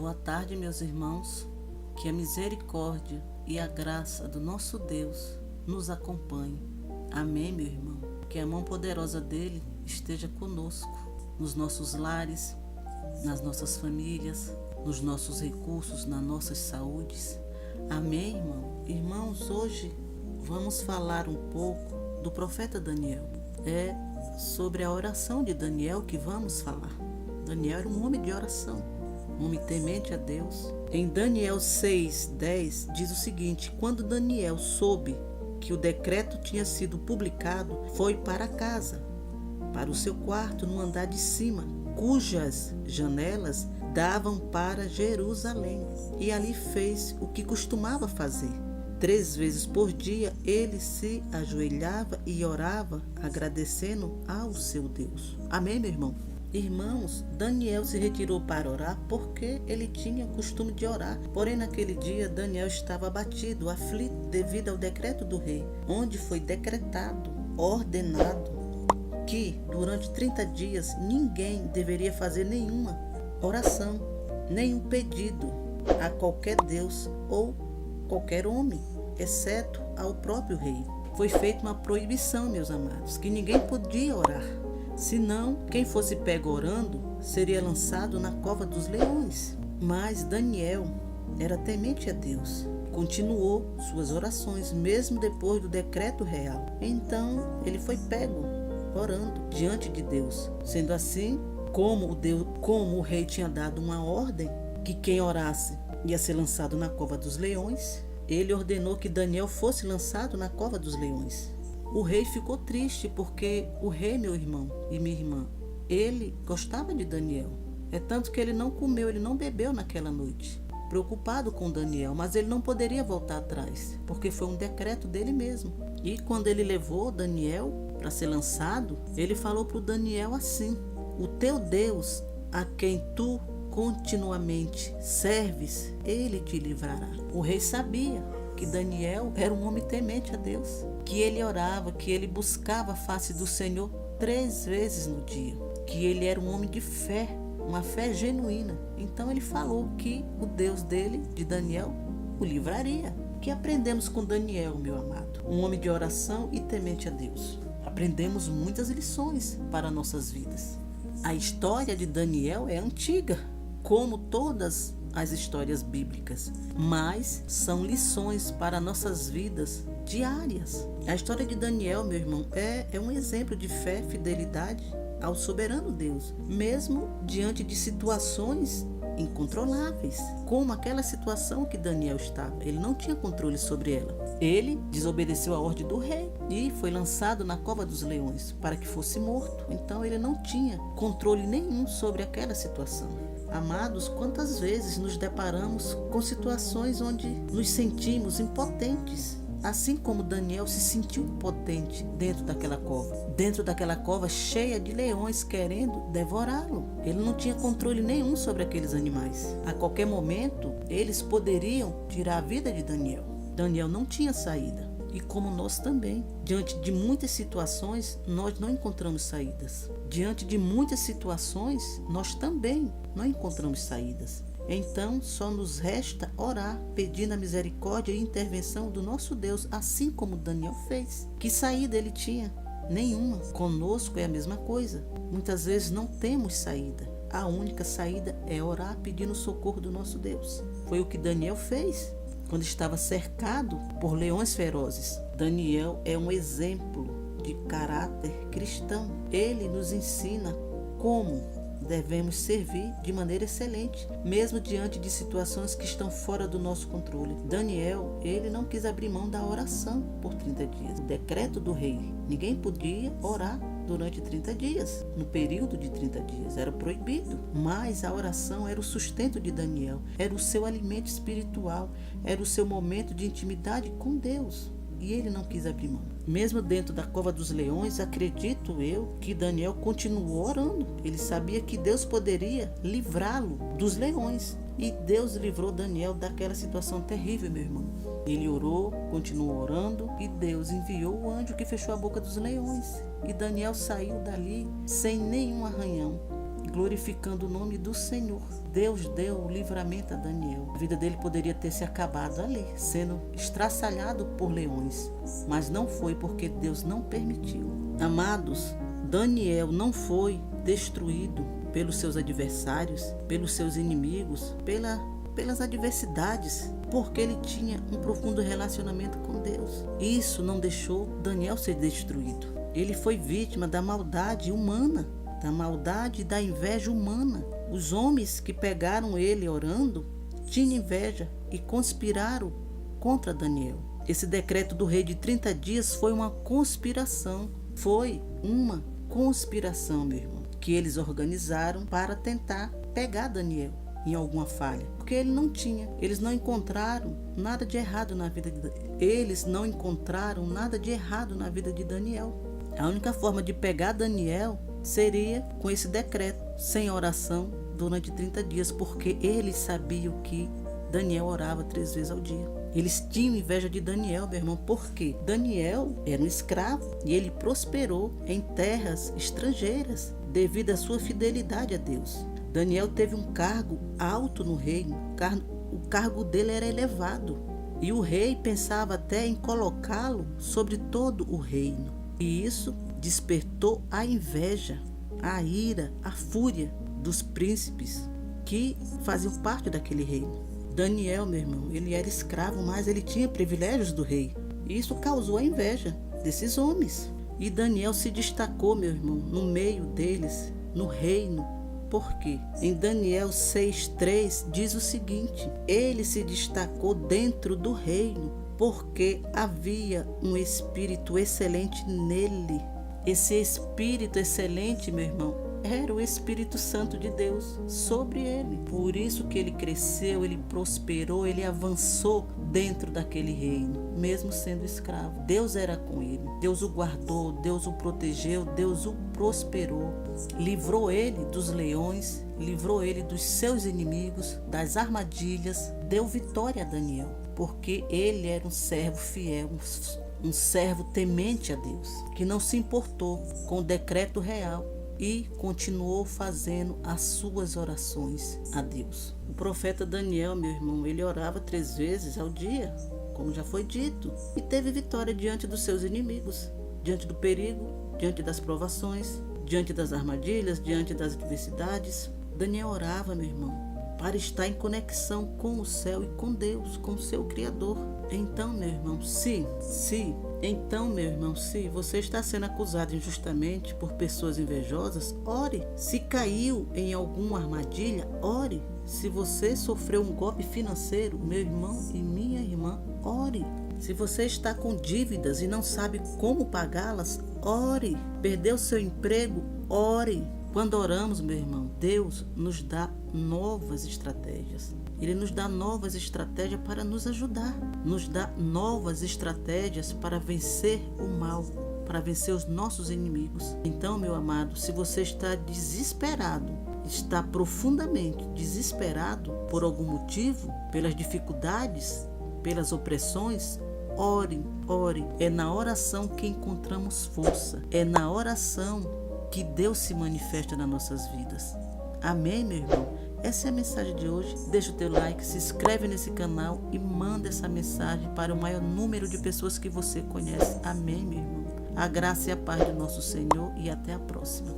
Boa tarde, meus irmãos. Que a misericórdia e a graça do nosso Deus nos acompanhe. Amém, meu irmão. Que a mão poderosa dele esteja conosco, nos nossos lares, nas nossas famílias, nos nossos recursos, nas nossas saúdes. Amém, irmão? Irmãos, hoje vamos falar um pouco do profeta Daniel. É sobre a oração de Daniel que vamos falar. Daniel era um homem de oração, um homem temente a Deus. Em Daniel 6:10 diz o seguinte: quando Daniel soube que o decreto tinha sido publicado, foi para casa, para o seu quarto no andar de cima, cujas janelas davam para Jerusalém, e ali fez o que costumava fazer. 3 vezes por dia ele se ajoelhava e orava, agradecendo ao seu Deus. Amém, meu irmão? Irmãos, Daniel se retirou para orar porque ele tinha o costume de orar. Porém, naquele dia, Daniel estava abatido, aflito devido ao decreto do rei, onde foi decretado, ordenado, que durante 30 dias ninguém deveria fazer nenhuma oração, nenhum pedido a qualquer Deus ou qualquer homem, exceto ao próprio rei. Foi feita uma proibição, meus amados, que ninguém podia orar. Senão, quem fosse pego orando seria lançado na cova dos leões. Mas Daniel era temente a Deus. Continuou suas orações, mesmo depois do decreto real. Então, ele foi pego orando diante de Deus. Sendo assim, como o rei tinha dado uma ordem que quem orasse ia ser lançado na cova dos leões, ele ordenou que Daniel fosse lançado na cova dos leões. O rei ficou triste porque o rei, meu irmão e minha irmã, ele gostava de Daniel. É tanto que ele não comeu, ele não bebeu naquela noite, preocupado com Daniel, mas ele não poderia voltar atrás, porque foi um decreto dele mesmo. E quando ele levou Daniel para ser lançado, ele falou para o Daniel assim: o teu Deus, a quem tu continuamente serves, ele te livrará. O rei sabia que Daniel era um homem temente a Deus, que ele orava, que ele buscava a face do Senhor 3 vezes no dia, que ele era um homem de fé, uma fé genuína. Então ele falou que o Deus dele, de Daniel, o livraria. O que aprendemos com Daniel, meu amado? Um homem de oração e temente a Deus. Aprendemos muitas lições para nossas vidas. A história de Daniel é antiga, como todas as histórias bíblicas, mas são lições para nossas vidas diárias. A história de Daniel, meu irmão, é um exemplo de fé e fidelidade ao soberano Deus, mesmo diante de situações incontroláveis, como aquela situação que Daniel estava. Ele não tinha controle sobre ela. Ele desobedeceu a ordem do rei e foi lançado na cova dos leões para que fosse morto. Então ele não tinha controle nenhum sobre aquela situação. Amados, quantas vezes nos deparamos com situações onde nos sentimos impotentes, assim como Daniel se sentiu impotente dentro daquela cova cheia de leões querendo devorá-lo. Ele não tinha controle nenhum sobre aqueles animais. A qualquer momento, eles poderiam tirar a vida de Daniel. Daniel não tinha saída. E como nós também, diante de muitas situações, nós não encontramos saídas. Diante de muitas situações, nós também não encontramos saídas. Então, só nos resta orar, pedindo a misericórdia e intervenção do nosso Deus, assim como Daniel fez. Que saída ele tinha? Nenhuma. Conosco é a mesma coisa. Muitas vezes não temos saída. A única saída é orar pedindo o socorro do nosso Deus. Foi o que Daniel fez quando estava cercado por leões ferozes. Daniel é um exemplo de caráter cristão. Ele nos ensina como devemos servir de maneira excelente, mesmo diante de situações que estão fora do nosso controle. Daniel, ele não quis abrir mão da oração por 30 dias. O decreto do rei, ninguém podia orar durante 30 dias, no período de 30 dias, era proibido. Mas a oração era o sustento de Daniel, era o seu alimento espiritual, era o seu momento de intimidade com Deus. E ele não quis abrir mão. Mesmo dentro da cova dos leões, acredito eu que Daniel continuou orando. Ele sabia que Deus poderia livrá-lo dos leões. E Deus livrou Daniel daquela situação terrível, meu irmão. Ele orou, continuou orando, e Deus enviou o anjo que fechou a boca dos leões. E Daniel saiu dali sem nenhum arranhão. glorificando o nome do Senhor. Deus deu o livramento a Daniel. A vida dele poderia ter se acabado ali, sendo estraçalhado por leões, mas não foi, porque Deus não permitiu. Amados, Daniel não foi destruído pelos seus adversários, pelos seus inimigos, pelas adversidades, porque ele tinha um profundo relacionamento com Deus. Isso não deixou Daniel ser destruído. Ele foi vítima da maldade humana, da maldade e da inveja humana. Os homens que pegaram ele orando tinham inveja e conspiraram contra Daniel. Esse decreto do rei de 30 dias foi uma conspiração. Foi uma conspiração, meu irmão, que eles organizaram para tentar pegar Daniel em alguma falha, porque eles não encontraram nada de errado na vida de Daniel. A única forma de pegar Daniel seria com esse decreto, sem oração durante 30 dias, porque eles sabiam que Daniel orava 3 vezes ao dia. Eles tinham inveja de Daniel, meu irmão, porque Daniel era um escravo e ele prosperou em terras estrangeiras devido à sua fidelidade a Deus. Daniel teve um cargo alto no reino, o cargo dele era elevado e o rei pensava até em colocá-lo sobre todo o reino. E isso despertou a inveja, a ira, a fúria dos príncipes que faziam parte daquele reino. Daniel, meu irmão, ele era escravo, mas ele tinha privilégios do rei. E isso causou a inveja desses homens. E Daniel se destacou, meu irmão, no meio deles, no reino. Por quê? Em Daniel 6:3 diz o seguinte: ele se destacou dentro do reino, porque havia um espírito excelente nele. Esse espírito excelente, meu irmão, era o Espírito Santo de Deus sobre ele. Por isso que ele cresceu, ele prosperou, ele avançou dentro daquele reino, mesmo sendo escravo. Deus era com ele, Deus o guardou, Deus o protegeu, Deus o prosperou, livrou ele dos leões, livrou ele dos seus inimigos, das armadilhas, deu vitória a Daniel, porque ele era um servo fiel, um servo temente a Deus, que não se importou com o decreto real e continuou fazendo as suas orações a Deus. O profeta Daniel, meu irmão, ele orava 3 vezes ao dia, como já foi dito, e teve vitória diante dos seus inimigos, diante do perigo, diante das provações, diante das armadilhas, diante das adversidades. Daniel orava, meu irmão, para estar em conexão com o céu e com Deus, com o seu Criador. Então, meu irmão, se você está sendo acusado injustamente por pessoas invejosas, ore. Se caiu em alguma armadilha, ore. Se você sofreu um golpe financeiro, meu irmão e minha irmã, ore. Se você está com dívidas e não sabe como pagá-las, ore. Perdeu seu emprego, ore. Quando oramos, meu irmão, Deus nos dá novas estratégias. Ele nos dá novas estratégias para nos ajudar. Nos dá novas estratégias para vencer o mal, para vencer os nossos inimigos. Então, meu amado, se você está desesperado, está profundamente desesperado por algum motivo, pelas dificuldades, pelas opressões, ore, ore. É na oração que encontramos força. É na oração que Deus se manifesta nas nossas vidas. Amém, meu irmão? Essa é a mensagem de hoje. Deixa o teu like, se inscreve nesse canal e manda essa mensagem para o maior número de pessoas que você conhece. Amém, meu irmão? A graça e a paz do nosso Senhor e até a próxima.